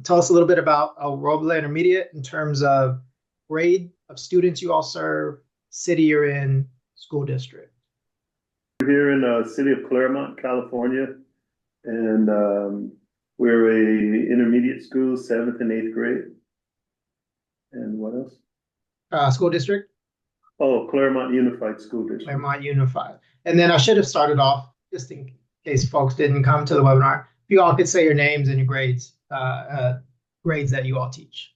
tell us a little bit about Roble Intermediate in terms of grade of students you all serve, city you're in, school district. We're here in the city of Claremont, California, and we're a intermediate school, 7th and 8th grade. And what else? School district? Oh, Claremont Unified School District. Claremont Unified. And then I should have started off, just in case folks didn't come to the webinar, if you all could say your names and your grades, grades that you all teach.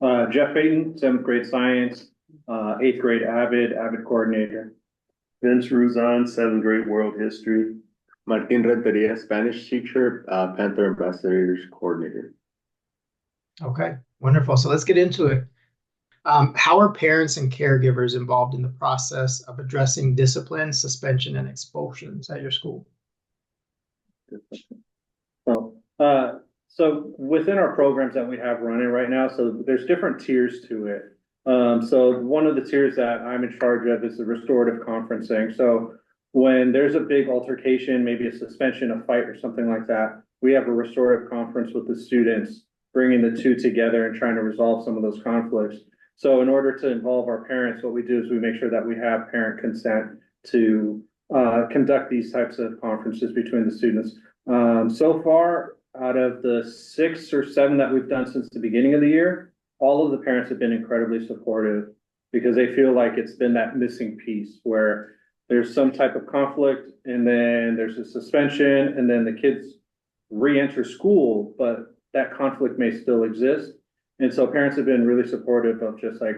Geoff Payton, 7th grade science, 8th grade AVID coordinator. Vince Rouzan, 7th grade world history. Martín Rentería, Spanish teacher, Panther Ambassador coordinator. Okay, wonderful. So let's get into it. How are parents and caregivers involved in the process of addressing discipline, suspension, and expulsions at your school? So within our programs that we have running right now, so there's different tiers to it. So one of the tiers that I'm in charge of is the restorative conferencing. So when there's a big altercation, maybe a suspension, a fight, or something like that, we have a restorative conference with the students, bringing the two together and trying to resolve some of those conflicts. So in order to involve our parents, what we do is we make sure that we have parent consent to conduct these types of conferences between the students. So far, out of the 6 or 7 that we've done since the beginning of the year, all of the parents have been incredibly supportive because they feel like it's been that missing piece where there's some type of conflict and then there's a suspension and then the kids re-enter school, but that conflict may still exist. And so parents have been really supportive of just like,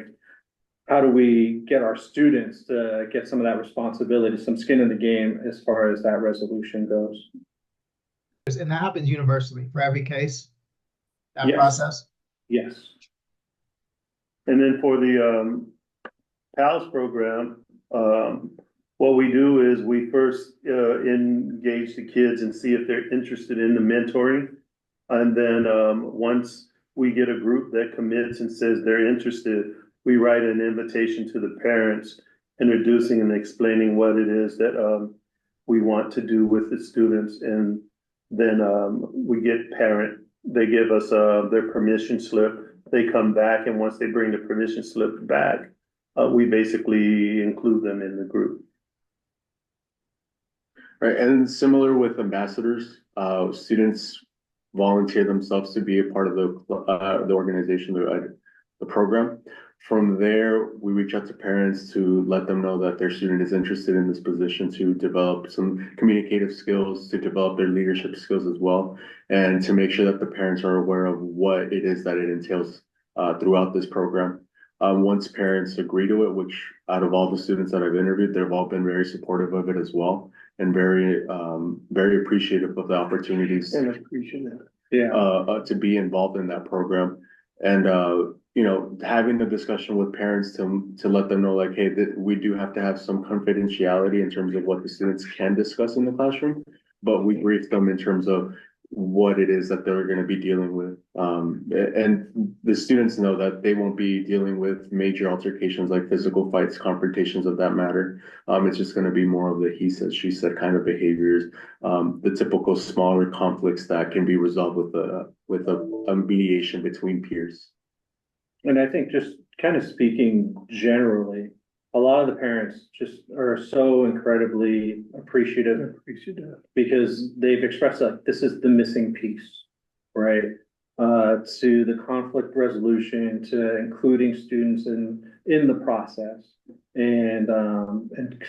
how do we get our students to get some of that responsibility, some skin in the game as far as that resolution goes. And that happens universally for every case, that Yes. process? Yes. And then for the PALS program, what we do is we first engage the kids and see if they're interested in the mentoring. And then once we get a group that commits and says they're interested, we write an invitation to the parents, introducing and explaining what it is that we want to do with the students. And then we get they give us their permission slip. They come back, and once they bring the permission slip back, we basically include them in the group. Right, and similar with ambassadors, students volunteer themselves to be a part of the organization, the program. From there, we reach out to parents to let them know that their student is interested in this position, to develop some communicative skills, to develop their leadership skills as well, and to make sure that the parents are aware of what it is that it entails throughout this program. Once parents agree to it, which out of all the students that I've interviewed, they've all been very supportive of it as well, and very appreciative of the opportunities And appreciative. to be involved in that program. And you know, having the discussion with parents to let them know, like, hey, that we do have to have some confidentiality in terms of what the students can discuss in the classroom, but we brief them in terms of what it is that they're going to be dealing with. And the students know that they won't be dealing with major altercations like physical fights, confrontations of that matter. It's just going to be more of the he said, she said kind of behaviors, the typical smaller conflicts that can be resolved with a mediation between peers. And I think just kind of speaking generally, a lot of the parents just are so incredibly appreciative because they've expressed like this is the missing piece, right? To the conflict resolution, to including students in the process, and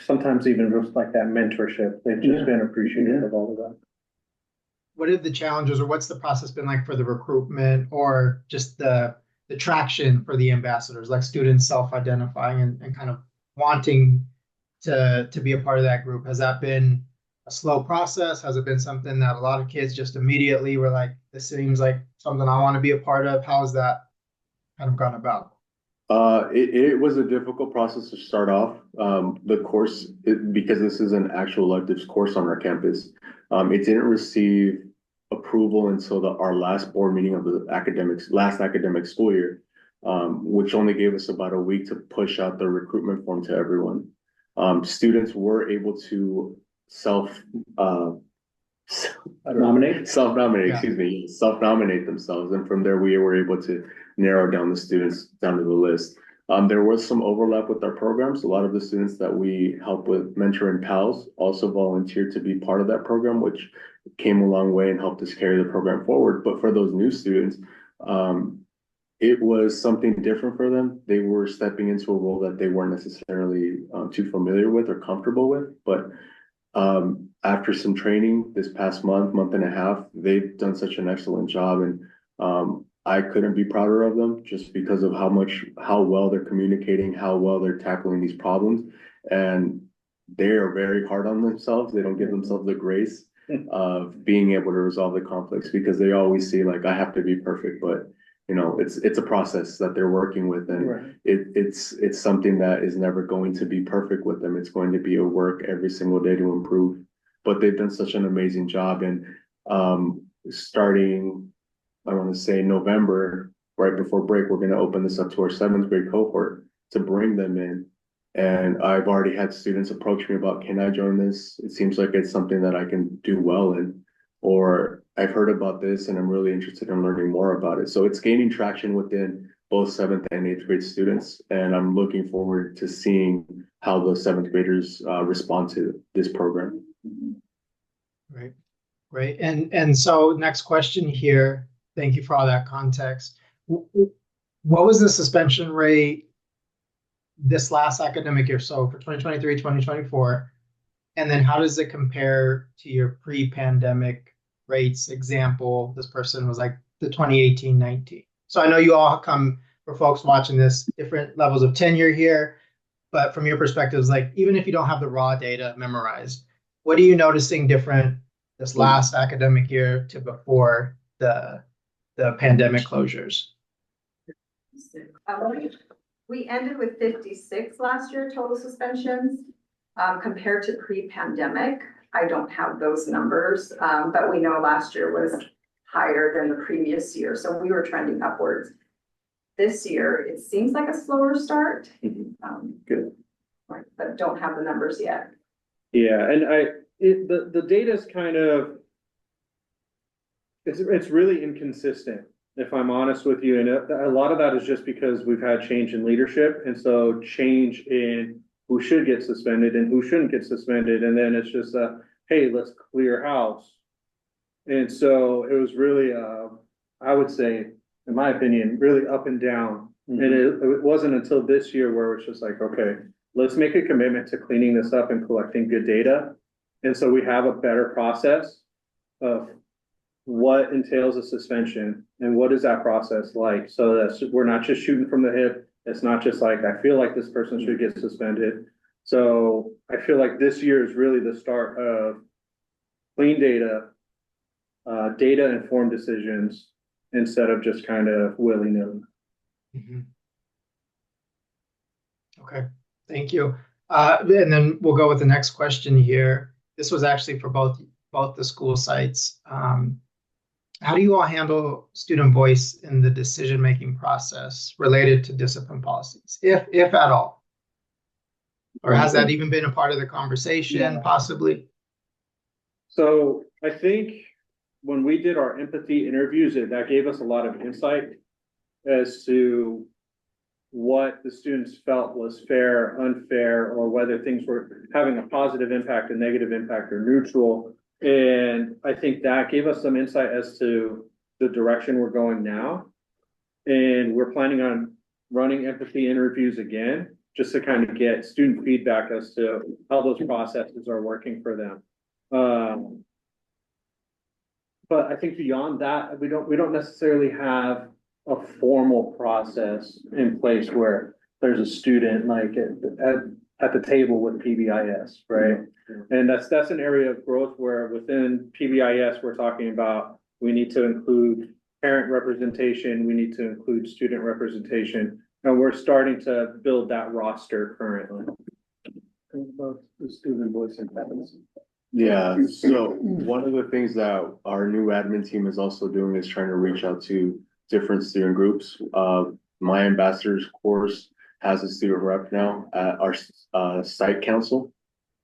sometimes even just like that mentorship. They've just been appreciative of all of that. What are the challenges, or what's the process been like for the recruitment, or just the traction for the ambassadors, like students self-identifying and kind of wanting to be a part of that group? Has that been a slow process? Has it been something that a lot of kids just immediately were like, this seems like something I want to be a part of? How has that kind of gone about? It was a difficult process to start off. The course, because this is an actual electives course on our campus, it didn't receive approval until our last board meeting of the last academic school year, which only gave us about a week to push out the recruitment form to everyone. Students were able to Nominate? Self-nominate, Yeah. excuse me, self-nominate themselves, and from there we were able to narrow down the students down to the list. There was some overlap with our programs. A lot of the students that we help with Mentor and Pals also volunteered to be part of that program, which came a long way and helped us carry the program forward. But for those new students, it was something different for them. They were stepping into a role that they weren't necessarily too familiar with or comfortable with. But after some training this past month and a half, they've done such an excellent job, and I couldn't be prouder of them just because of how well they're communicating, how well they're tackling these problems. And they are very hard on themselves. They don't give themselves the grace of being able to resolve the conflicts, because they always see like, I have to be perfect, but you know, it's a process that they're working with, and Right. it's something that is never going to be perfect with them. It's going to be a work every single day to improve. But they've done such an amazing job, and starting, I want to say November, right before break, we're going to open this up to our 7th grade cohort to bring them in. And I've already had students approach me about, can I join this? It seems like it's something that I can do well in, or I've heard about this and I'm really interested in learning more about it. So it's gaining traction within both 7th and 8th grade students. And I'm looking forward to seeing how the 7th graders respond to this program. Right. Great. And so next question here. Thank you for all that context. What was the suspension rate this last academic year? So for 2023, 2024, and then how does it compare to your pre-pandemic rates? Example, this person was like the 2018-19. So I know you all come, for folks watching this, different levels of tenure here, but from your perspectives, like even if you don't have the raw data memorized, what are you noticing different this last academic year to before the pandemic closures? We ended with 56 last year total suspensions. Compared to pre-pandemic, I don't have those numbers, but we know last year was higher than the previous year, so we were trending upwards. This year, it seems like a slower start. Good. Right, but don't have the numbers yet. Yeah, and the data is kind of, it's really inconsistent, if I'm honest with you, and a lot of that is just because we've had change in leadership, and so change in who should get suspended and who shouldn't get suspended, and then it's just hey, let's clear house. And so it was really I would say, in my opinion, really up and down. And it wasn't until this year where it's just like, okay, let's make a commitment to cleaning this up and collecting good data. And so we have a better process of what entails a suspension and what is that process like, so that we're not just shooting from the hip. It's not just like, I feel like this person should get suspended. So I feel like this year is really the start of clean data, data-informed decisions, instead of just kind of willy-nilly. Okay, thank you. And then we'll go with the next question here. This was actually for both the school sites. How do you all handle student voice in the decision-making process related to discipline policies, if at all? Or has that even been a part of the conversation, possibly? So I think when we did our empathy interviews, that gave us a lot of insight as to what the students felt was fair, unfair, or whether things were having a positive impact, a negative impact, or neutral. And I think that gave us some insight as to the direction we're going now. And we're planning on running empathy interviews again, just to kind of get student feedback as to how those processes are working for them. But I think beyond that, we don't necessarily have a formal process in place where there's a student like at the table with PBIS, right? And that's an area of growth where within PBIS, we're talking about, we need to include parent representation, we need to include student representation, and we're starting to build that roster currently. About the student voice and patterns. Yeah, so one of the things that our new admin team is also doing is trying to reach out to different student groups. My ambassador's course has a student rep now at our site council.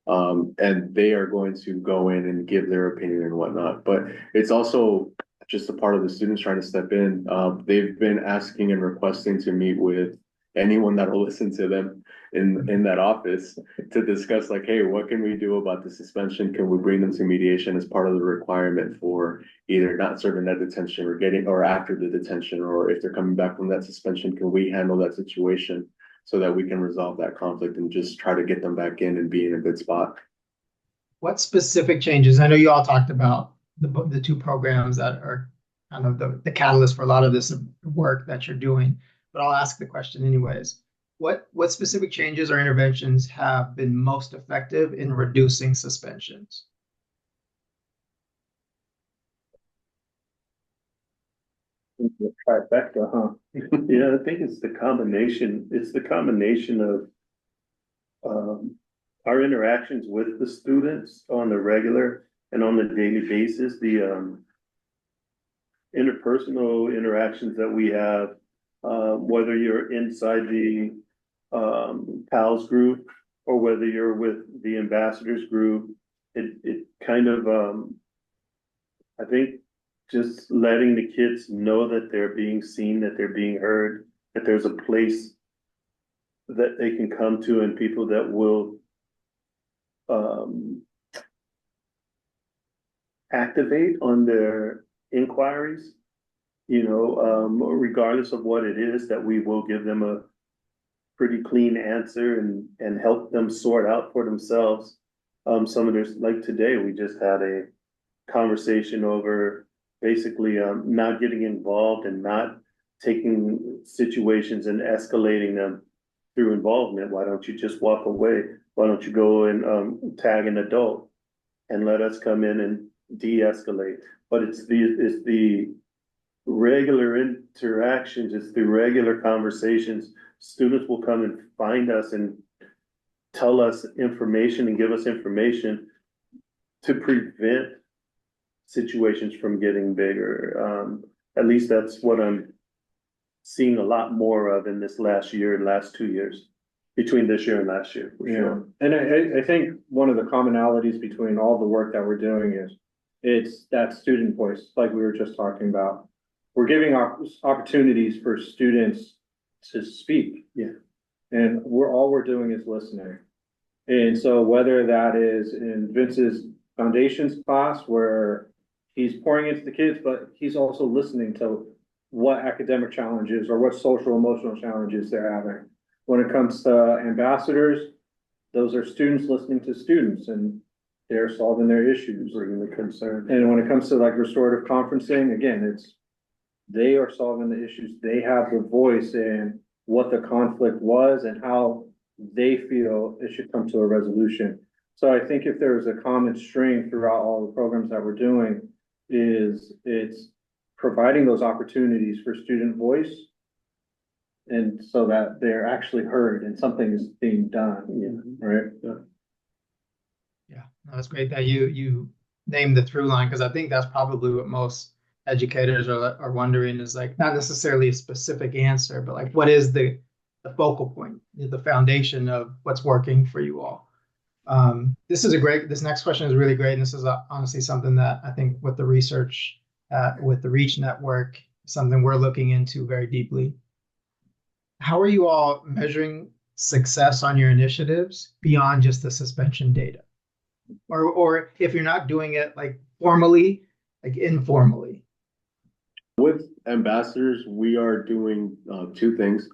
And they are going to go in and give their opinion and whatnot. But it's also just a part of the students trying to step in. They've been asking and requesting to meet with anyone that will listen to them in that office to discuss like, hey, what can we do about the suspension? Can we bring them to mediation as part of the requirement for either not serving that detention or after the detention, or if they're coming back from that suspension, can we handle that situation so that we can resolve that conflict and just try to get them back in and be in a good spot? What specific changes? I know you all talked about the two programs that are kind of the catalyst for a lot of this work that you're doing, but I'll ask the question anyways. What specific changes or interventions have been most effective in reducing suspensions? Trifecta, huh? Yeah, I think it's the combination of our interactions with the students on the regular and on the daily basis, the interpersonal interactions that we have, whether you're inside the PALS group or whether you're with the ambassadors group, it kind of I think just letting the kids know that they're being seen, that they're being heard, that there's a place that they can come to and people that will activate on their inquiries, regardless of what it is, that we will give them a pretty clean answer and help them sort out for themselves. Some of this, like today, we just had a conversation over basically not getting involved and not taking situations and escalating them through involvement. Why don't you just walk away? Why don't you go and tag an adult and let us come in and de-escalate? But it's the regular interactions, it's the regular conversations. Students will come and find us and tell us information and give us information to prevent situations from getting bigger. At least that's what I'm seeing a lot more of in this last 2 years, between this year and last year, for sure. And I think one of the commonalities between all the work that we're doing is it's that student voice, like we were just talking about. We're giving opportunities for students to speak. Yeah. And all we're doing is listening. And so whether that is in Vince's foundations class where he's pouring into the kids, but he's also listening to what academic challenges or what social emotional challenges they're having. When it comes to ambassadors, those are students listening to students and they're solving their issues. Bringing the concern. And when it comes to like restorative conferencing, again, they are solving the issues. They have the voice in what the conflict was and how they feel it should come to a resolution. So I think if there's a common string throughout all the programs that we're doing, it's providing those opportunities for student voice, and so that they're actually heard and something is being done. Yeah. Right. Yeah, that's great that you named the through line, because I think that's probably what most educators are wondering is like not necessarily a specific answer, but like what is the focal point, the foundation of what's working for you all. This next question is really great, and this is honestly something that I think with the research with the REACH network, something we're looking into very deeply. How are you all measuring success on your initiatives beyond just the suspension data? Or if you're not doing it like formally, like informally? With ambassadors, we are doing two things.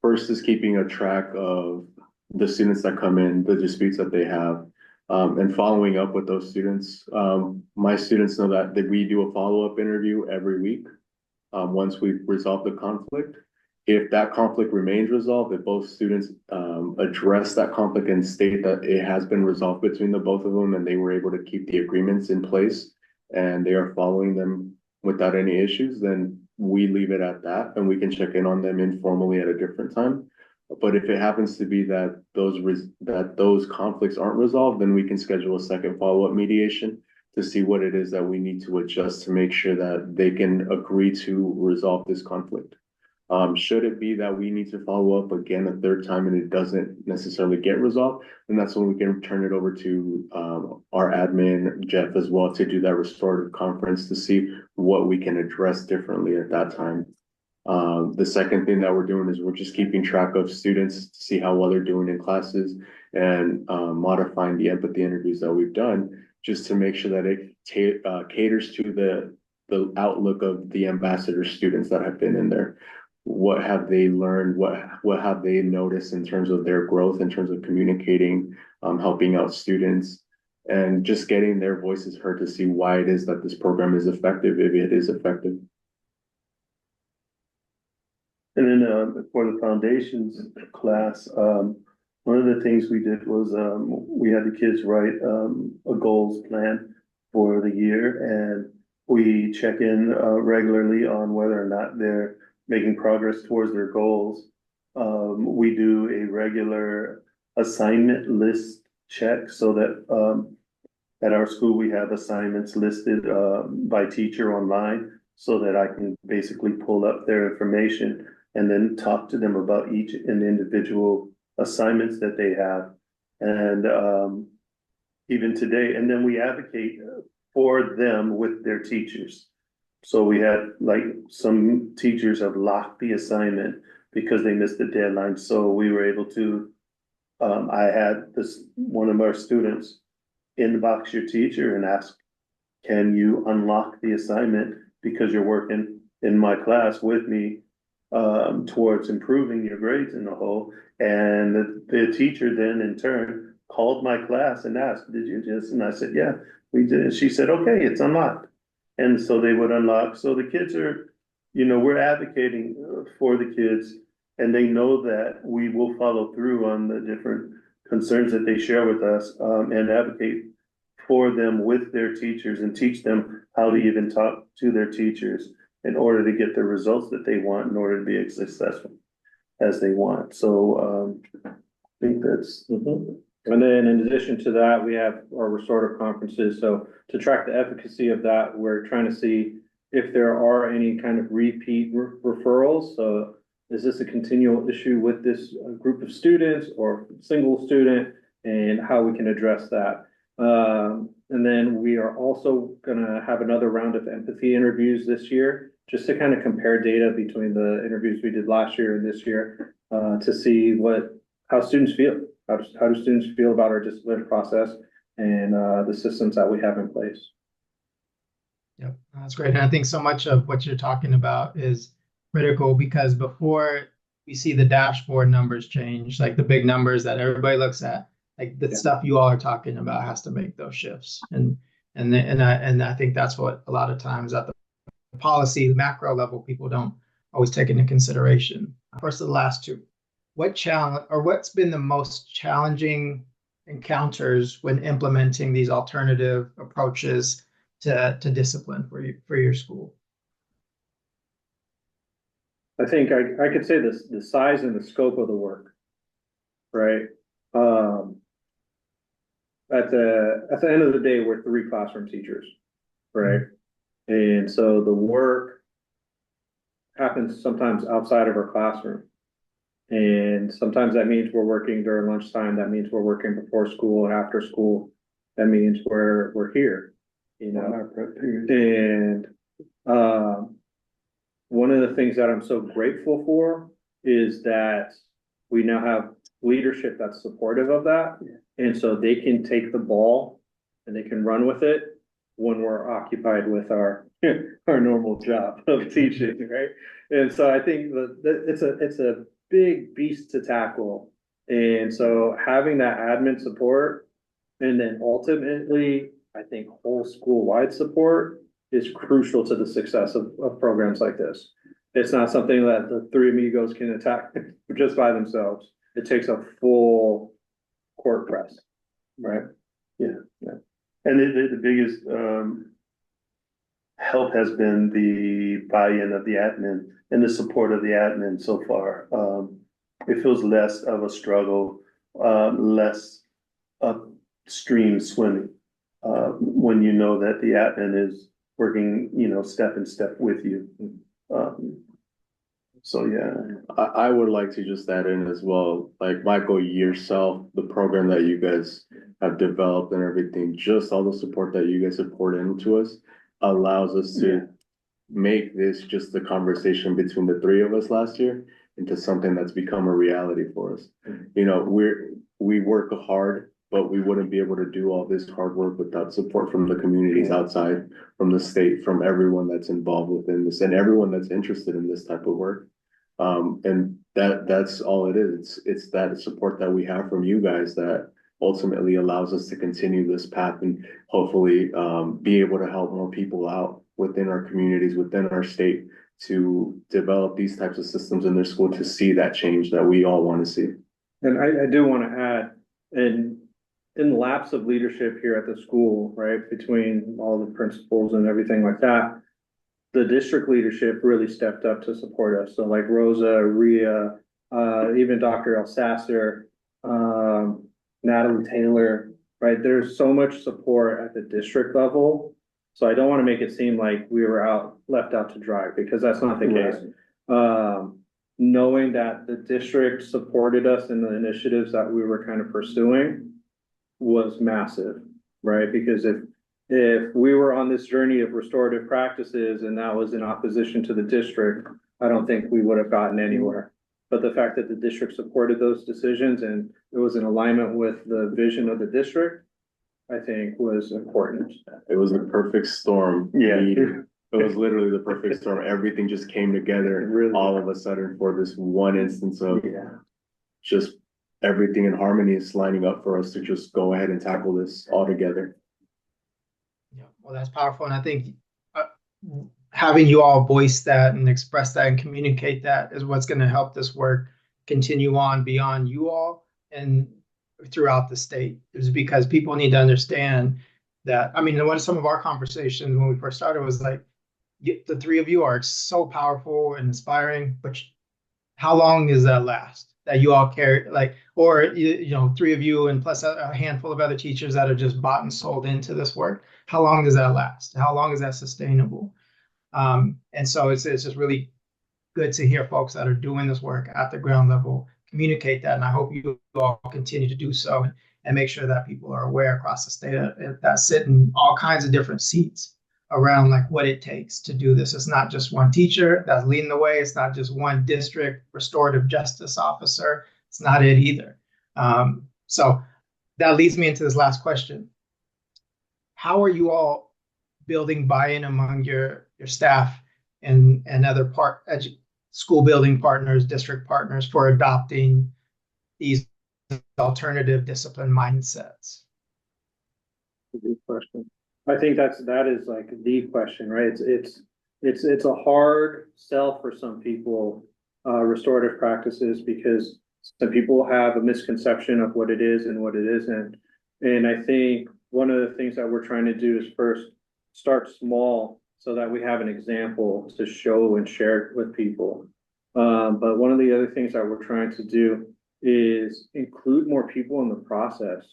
First is keeping a track of the students that come in, the disputes that they have, and following up with those students. My students know that we do a follow-up interview every week once we've resolved the conflict. If that conflict remains resolved, if both students address that conflict and state that it has been resolved between the both of them and they were able to keep the agreements in place and they are following them without any issues, then we leave it at that and we can check in on them informally at a different time. But if it happens to be that those conflicts aren't resolved, then we can schedule a second follow-up mediation to see what it is that we need to adjust to make sure that they can agree to resolve this conflict. Should it be that we need to follow up again a third time and it doesn't necessarily get resolved, then that's when we can turn it over to our admin, Geoff, as well, to do that restorative conference to see what we can address differently at that time. The second thing that we're doing is we're just keeping track of students to see how well they're doing in classes and modifying the empathy interviews that we've done just to make sure that it caters to the outlook of the ambassador students that have been in there. What have they learned? What have they noticed in terms of their growth, in terms of communicating, helping out students, and just getting their voices heard to see why it is that this program is effective, if it is effective. And then for the foundations class, one of the things we did was we had the kids write a goals plan for the year, and we check in regularly on whether or not they're making progress towards their goals. We do a regular assignment list check so that at our school we have assignments listed by teacher online so that I can basically pull up their information and then talk to them about each individual assignments that they have. And even today, and then we advocate for them with their teachers. So we had, like, some teachers have locked the assignment because they missed the deadline. So we were able to, I had one of our students inbox your teacher and ask, can you unlock the assignment because you're working in my class with me towards improving your grades in the whole. And the teacher then in turn called my class and asked, did you just? And I said, yeah, we did. And she said, okay, it's unlocked. And so they would unlock. So the kids are, we're advocating for the kids, and they know that we will follow through on the different concerns that they share with us, and advocate for them with their teachers and teach them how to even talk to their teachers in order to get the results that they want, in order to be as successful as they want. So I think that's. And then in addition to that, we have our restorative conferences. So to track the efficacy of that, we're trying to see if there are any kind of repeat referrals. So is this a continual issue with this group of students or single student, and how we can address that. And then we are also gonna have another round of empathy interviews this year, just to kind of compare data between the interviews we did last year and this year, to see how students feel. How do students feel about our discipline process and the systems that we have in place? Yep, that's great. And I think so much of what you're talking about is critical, because before we see the dashboard numbers change, like the big numbers that everybody looks at, like the stuff you all are talking about has to make those shifts. And I think that's what a lot of times at the policy, the macro level, people don't always take into consideration. First of the last two. What's been the most challenging encounters when implementing these alternative approaches to discipline for your school? I think I could say this: the size and the scope of the work, right? At the end of the day, we're 3 classroom teachers, right? And so the work happens sometimes outside of our classroom. And sometimes that means we're working during lunchtime. That means we're working before school and after school. That means we're here, And one of the things that I'm so grateful for is that we now have leadership that's supportive of that. And so they can take the ball and they can run with it when we're occupied with our normal job of teaching, right? And so I think that it's a big beast to tackle. And so having that admin support, and then ultimately, I think whole school-wide support is crucial to the success of programs like this. It's not something that the 3 amigos can attack just by themselves. It takes a full court press, right? Yeah. And the biggest help has been the buy-in of the admin and the support of the admin so far. It feels less of a struggle, less upstream swimming, when you know that the admin is working, step in step with you. So, yeah, I would like to just add in as well, like Michael, yourself, the program that you guys have developed and everything, just all the support that you guys have poured into us allows us to make this just the conversation between the three of us last year into something that's become a reality for us. You know, we work hard, but we wouldn't be able to do all this hard work without support from the communities outside, from the state, from everyone that's involved within this and everyone that's interested in this type of work. And that's all it is. It's that support that we have from you guys that ultimately allows us to continue this path and hopefully be able to help more people out within our communities, within our state, to develop these types of systems in their school to see that change that we all want to see. And I do want to add, in the lapse of leadership here at the school, right, between all the principals and everything like that, the district leadership really stepped up to support us. So like Rosa, Ria, even Dr. Alsasser, Natalie Taylor, right? There's so much support at the district level. So I don't want to make it seem like we were left out to dry, because that's not the case. Knowing that the district supported us in the initiatives that we were kind of pursuing was massive, right? Because if we were on this journey of restorative practices and that was in opposition to the district, I don't think we would have gotten anywhere. But the fact that the district supported those decisions and it was in alignment with the vision of the district, I think was important. It was the perfect storm. Yeah. It was literally the perfect storm. Everything just came together Really. all of a sudden for this one instance of just everything in harmony is lining up for us to just go ahead and tackle this all together. Yeah, well, that's powerful. And I think having you all voice that and express that and communicate that is what's going to help this work continue on beyond you all and throughout the state. Is because people need to understand that. I mean, one of some of our conversations when we first started was like, the three of you are so powerful and inspiring, but how long does that last? That you all carry, like, or you know, three of you and plus a handful of other teachers that are just bought and sold into this work. How long does that last? How long is that sustainable? And so it's just really good to hear folks that are doing this work at the ground level communicate that. And I hope you all continue to do so and make sure that people are aware across the state that sit in all kinds of different seats around like what it takes to do this. It's not just one teacher that's leading the way. It's not just one district restorative justice officer. It's not it either. So that leads me into this last question. How are you all building buy-in among your staff and other school building partners, district partners for adopting these alternative discipline mindsets? Good question. I think that is like the question, right? It's a hard sell for some people, restorative practices, because some people have a misconception of what it is and what it isn't. And I think one of the things that we're trying to do is first start small so that we have an example to show and share with people. But one of the other things that we're trying to do is include more people in the process,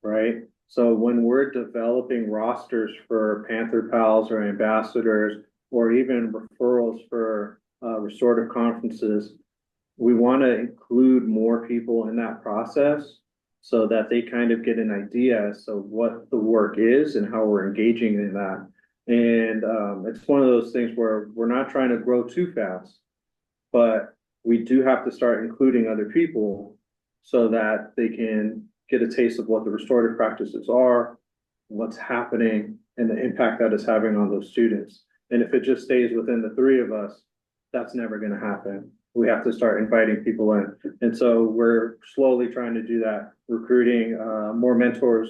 right? So when we're developing rosters for Panther Pals or ambassadors, or even referrals for restorative conferences, we want to include more people in that process so that they kind of get an idea as to what the work is and how we're engaging in that. And it's one of those things where we're not trying to grow too fast, but we do have to start including other people so that they can get a taste of what the restorative practices are, what's happening, and the impact that it's having on those students. And if it just stays within the three of us, that's never going to happen. We have to start inviting people in. And so we're slowly trying to do that, recruiting more mentors,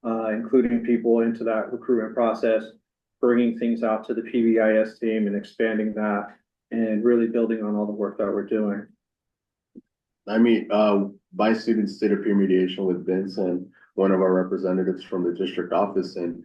including people into that recruitment process, bringing things out to the PBIS team and expanding that, and really building on all the work that we're doing. I mean, my students did a peer mediation with Vincent, one of our representatives from the district office, and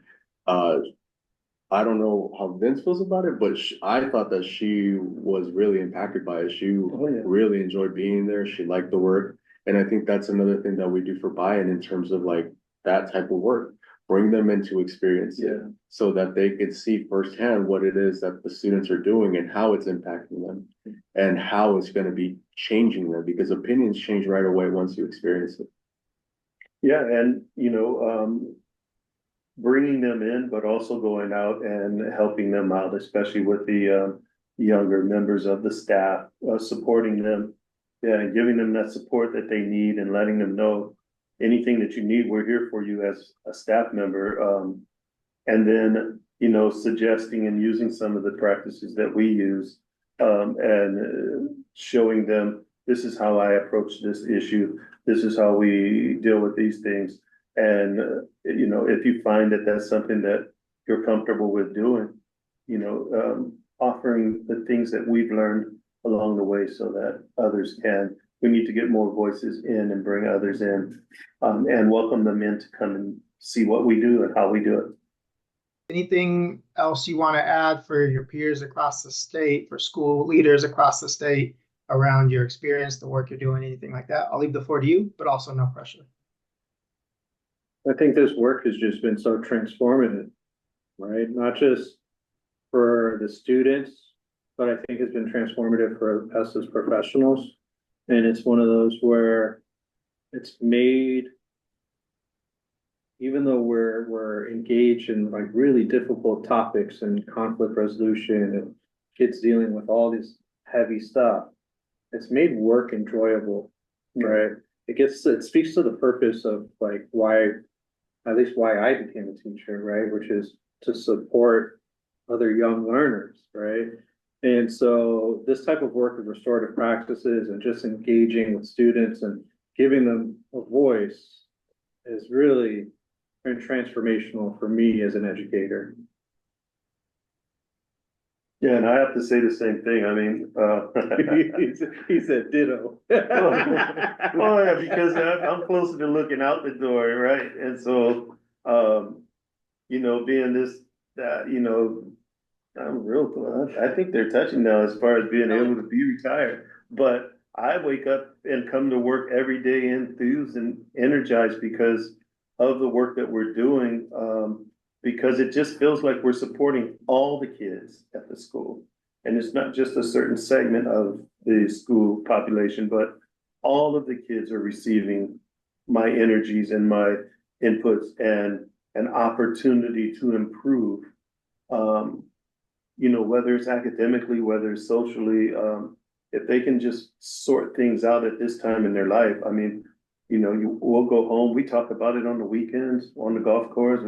I don't know how Vince feels about it, but I thought that she was really impacted by it. She really enjoyed being there. She liked the work, and I think that's another thing that we do for buy-in in terms of like that type of work. bring them in to experience it, Yeah. so that they could see firsthand what it is that the students are doing and how it's impacting them and how it's going to be changing them, because opinions change right away once you experience it. Yeah, and bringing them in, but also going out and helping them out, especially with the younger members of the staff, supporting them. Yeah, and giving them that support that they need and letting them know anything that you need, we're here for you as a staff member. And then, suggesting and using some of the practices that we use, and showing them, this is how I approach this issue. This is how we deal with these things. And, if you find that that's something that you're comfortable with doing, offering the things that we've learned along the way so that others can. We need to get more voices in and bring others in, and welcome them in to come and see what we do and how we do it. Anything else you want to add for your peers across the state, for school leaders across the state around your experience, the work you're doing, anything like that? I'll leave the floor to you, but also no pressure. I think this work has just been so transformative, right? Not just for the students, but I think it's been transformative for us as professionals. And it's one of those where it's made, even though we're engaged in like really difficult topics and conflict resolution and kids dealing with all this heavy stuff, it's made work enjoyable, right? It speaks to the purpose of like at least why I became a teacher, right? Which is to support other young learners, right? And so this type of work of restorative practices and just engaging with students and giving them a voice is really been transformational for me as an educator. Yeah, and I have to say the same thing. I mean, he said ditto. well, yeah, because I'm closer to looking out the door, right? And so, being this, I'm real, I think they're touching now as far as being able to be retired. But I wake up and come to work every day enthused and energized because of the work that we're doing. Because it just feels like we're supporting all the kids at the school. And it's not just a certain segment of the school population, but all of the kids are receiving my energies and my inputs and an opportunity to improve. Whether it's academically, whether it's socially, if they can just sort things out at this time in their life. I mean, we'll go home. We talk about it on the weekends, on the golf course.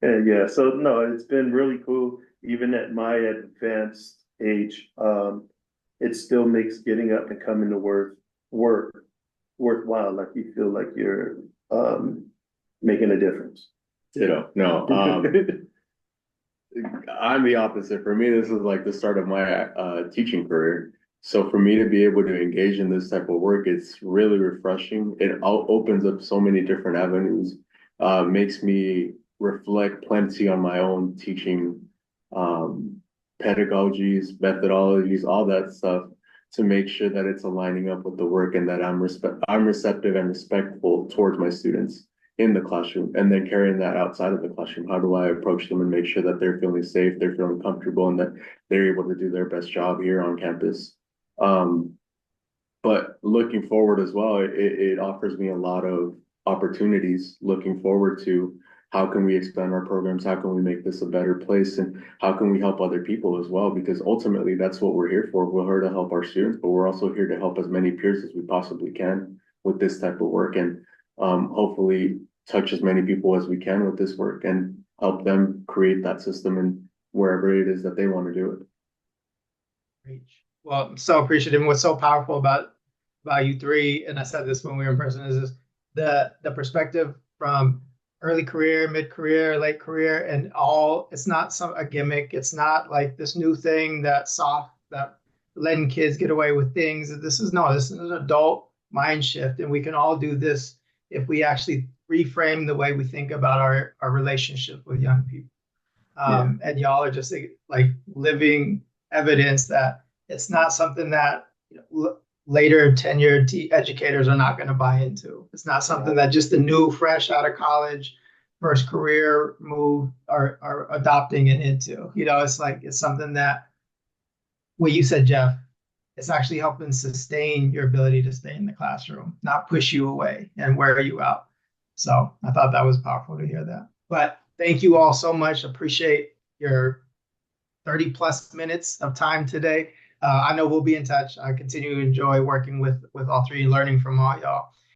And yeah, so no, it's been really cool. Even at my advanced age, it still makes getting up and coming to work worthwhile. Like you feel like you're making a difference. No, I'm the opposite. For me, this is like the start of my teaching career. So for me to be able to engage in this type of work, it's really refreshing. It opens up so many different avenues, makes me reflect plenty on my own teaching pedagogies, methodologies, all that stuff, to make sure that it's aligning up with the work and that I'm receptive and respectful towards my students in the classroom, and then carrying that outside of the classroom. How do I approach them and make sure that they're feeling safe, they're feeling comfortable, and that they're able to do their best job here on campus? But looking forward as well, it offers me a lot of opportunities looking forward to how can we expand our programs, how can we make this a better place, and how can we help other people as well? Because ultimately that's what we're here for. We're here to help our students, but we're also here to help as many peers as we possibly can with this type of work, and hopefully touch as many people as we can with this work and help them create that system in wherever it is that they want to do it. Great. Well, I'm so appreciative. And what's so powerful about you three, and I said this when we were in person, is the perspective from early career, mid-career, late career, and all. It's not a gimmick. It's not like this new thing that letting kids get away with things. This is an adult mind shift, and we can all do this if we actually reframe the way we think about our relationship with young people. And y'all are just like living evidence that it's not something that later tenured educators are not going to buy into. It's not something that just the new, fresh out of college first career move are adopting it into. It's like, it's something that, what you said, Geoff, it's actually helping sustain your ability to stay in the classroom, not push you away and wear you out. So I thought that was powerful to hear that. But thank you all so much. Appreciate your 30 plus minutes of time today. I know we'll be in touch. I continue to enjoy working with all three and learning from all y'all.